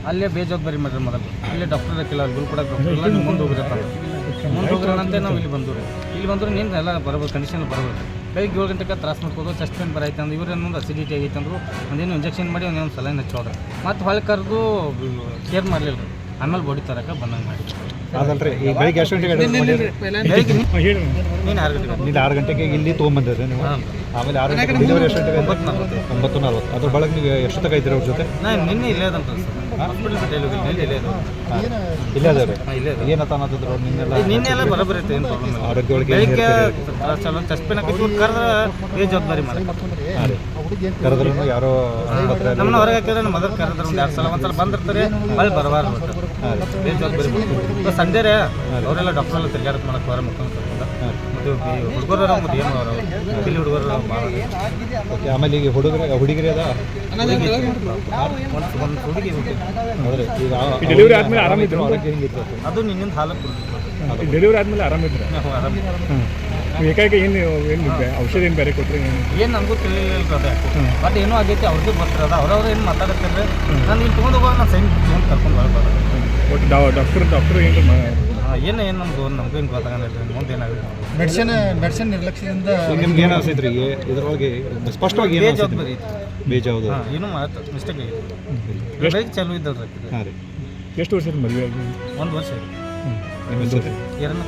ಅಲ್ಲೇ ಬೇಜವಾಬ್ದಾರಿ ಮಾಡ್ರಿ ಮೊದಲು ಇಲ್ಲೇ ಡಾಕ್ಟರ್ ಹಾಕಿಲ್ಲ ಗುಲ್ ಕೊಡೋಕೆ ಡಾಕ್ಟರ್ ಇಲ್ಲ ನೀವು ಮುಂದೆ ಹೋಗಿರಪ್ಪ ಮುಂದೆ ಹೋಗಿರೋಣಂತೆ ನಾವು ಇಲ್ಲಿ ಬಂದೂರಿ ಇಲ್ಲಿ ಬಂದರೂ ನೀನು ಎಲ್ಲ ಬರಬೇಕು ಕಂಡೀಷನ್ ಬರಬೇಕು ಬೆಳಿಗ್ಗೆ 7 ಗಂಟೆಗೆ ತ್ರಾಸ ಮಾಡ್ಕೋದು ಚೆಸ್ಟ್ ಪೇನ್ ಬರೈತೆ ಅಂದ್ರೆ ಇವ್ರೇನೊಂದು ಅಸಿಡಿಟಿ ಆಗೈತೆ ಅಂದರು ಒಂದೇನು ಇಂಜೆಕ್ಷನ್ ಮಾಡಿ ಒಂದೇನು ಸಲೈನ್ ಹಚ್ಚೋದ್ರೆ ಮತ್ತು ಹೊಳೆ ಕರೆದು ಕೇರ್ ಮಾಡಲಿಲ್ಲ ರೀ ಆಮೇಲೆ ಬಾಡಿ ತರಕ್ಕೆ ಬಂದಂಗೆ ಮಾಡಿ ಅದಲ್ರಿ ಈಗ ಬೆಳಿಗ್ಗೆ ಎಷ್ಟು ಗಂಟೆಗೆ ನೀನು 6 ಗಂಟೆಗೆ ನೀನು 6 ಗಂಟೆಗೆ ಇಲ್ಲಿ ತೊಗೊಂಬಂದಿದ್ರಿ ನೀವು ಆಮೇಲೆ 6 ಗಂಟೆಗೆ ಡೆಲಿವರಿ ಎಷ್ಟು ಗಂಟೆಗೆ 9:40 ಅದ್ರ ಬಳಗೆ ನೀವು ಎಷ್ಟು ತಗ ಇದ್ದೀರಿ ಅವ್ರ ಜೊತೆ ನಾನು ನಿನ್ನೆ ಇಲ್ಲೇ ಅದಂತ ಹಾಸ್ಪಿಟಲ್ ಡೆಲಿವರಿ ಇಲ್ಲೇ ಅದು ಇಲ್ಲೇ ಅದಾವೆ ಇಲ್ಲೇ ಏನತ್ತ ಅನ್ನೋದಿದ್ರು ನಿನ್ನೆಲ್ಲ ಬರೋಬ್ಬರಿ ಐತೆ ಏನು ಪ್ರಾಬ್ಲಮ್ ಇಲ್ಲ ಆರೋಗ್ಯಗಳಿಗೆ ಬೆಳಿಗ್ಗೆ ಚಲೋ ಚೆಸ್ಟ್ ಪೇನ್ ಹಾಕಿ ಕರೆದ್ರೆ ಬೇಜವಾಬ್ದಾರಿ ಮಾಡಿ ಹಾಂ ರೀ ಕರೆದ್ರೂ ಯಾರೋ ನಮ್ಮನ್ನ ಹೊರಗೆ ಹಾಕಿದ್ರೆ ನಮ್ಮ ಮದರ್ ಕರೆದ್ರೆ ಒಂದು 2 ಸಲ ಒಂದ್ಸಲ ಬಂದಿರ್ತಾರೆ ಹೊಳ್ಳಿ ಬರಬಾರ್ದು ಬೇಜವಾಬ್ದಾರಿ ಸಂಜೆ ರೀ ಅವರೆಲ್ಲ ಡಾಕ್ಟರ್ ಎಲ್ಲ ತಿರ್ಗಾಡಕ್ಕೆ ಮಾಡಕ್ಕೆ ಹೊರ ಮಕ್ಕಳು ಮತ್ತು ಹುಡುಗರು ಮತ್ತು ಏನು ಅವರು ಇಲ್ಲಿ ಹುಡುಗರು ಭಾಳ ಓಕೆ ಆಮೇಲೆ ಈಗ ಹುಡುಗರಿ ಅದ ಒಂದು ಹುಡುಗಿ ಹೌದ್ರಿ ಈಗ ಡೆಲಿವರಿ ಆದ್ಮೇಲೆ ಆರಾಮಿದ್ರು ಆರೋಗ್ಯ ಹೆಂಗಿತ್ತು ಅದು ನಿನ್ನಿಂದ ಹಾಲಕ್ಕೆ ಡೆಲಿವರಿ ಆದ್ಮೇಲೆ ಆರಾಮಿದ್ರು ಏಕಾಏಕ ಏನು ಔಷಧಿ ಏನು ಬೇರೆ ಕೊಟ್ಟರೆ ಏನು ನನಗೂ ತಿಳಿಲಿಲ್ಲ ಅದೇ ಬಟ್ ಏನೂ ಆಗೈತಿ ಅವ್ರಿಗೂ ಬರ್ತಿರೋದ ಅವ್ರವ್ರು ಏನು ಮಾತಾಡ್ತಾರೆ ನಾನು ಇಲ್ಲಿ ತೊಗೊಂಡು ಹೋಗೋದು ನಾನು ಸೈನ್ ತೊಗೊಂಡು ಕರ್ಕೊಂಡು ಬರ್ಬೋದು ಒಟ್ಟು ಡಾಕ್ಟರ್ ಏನು ಏನು ನಮಗೂ ಏನು ಗೊತ್ತಾಗಲ್ಲ ಮುಂದೆ ಏನಾಗುತ್ತೆ ಮೆಡಿಸಿನ್ ನಿರ್ಲಕ್ಷ್ಯದಿಂದ ನಿಮ್ಗೆ ಏನು ಅನಿಸೈತೆ ರೀ ಇದ್ರೊಳಗೆ ಸ್ಪಷ್ಟವಾಗಿ ಏನು ಬೇಜವಾಬ್ದಾರಿ ಬೇಜವಾಬ್ದಾರಿ ಏನೂ ಮಿಸ್ಟೇಕ್ ಆಗೈತಿ ಬೆಳಿಗ್ಗೆ ಚಾಲು ಇದ್ದಲ್ರಿ ಹಾಂ ರೀ ಎಷ್ಟು ವರ್ಷದ ಮದುವೆ ಆಗಿ 1 ವರ್ಷ ನಿಮ್ಮ ಹೆಸರು ಎರಡನ್ನ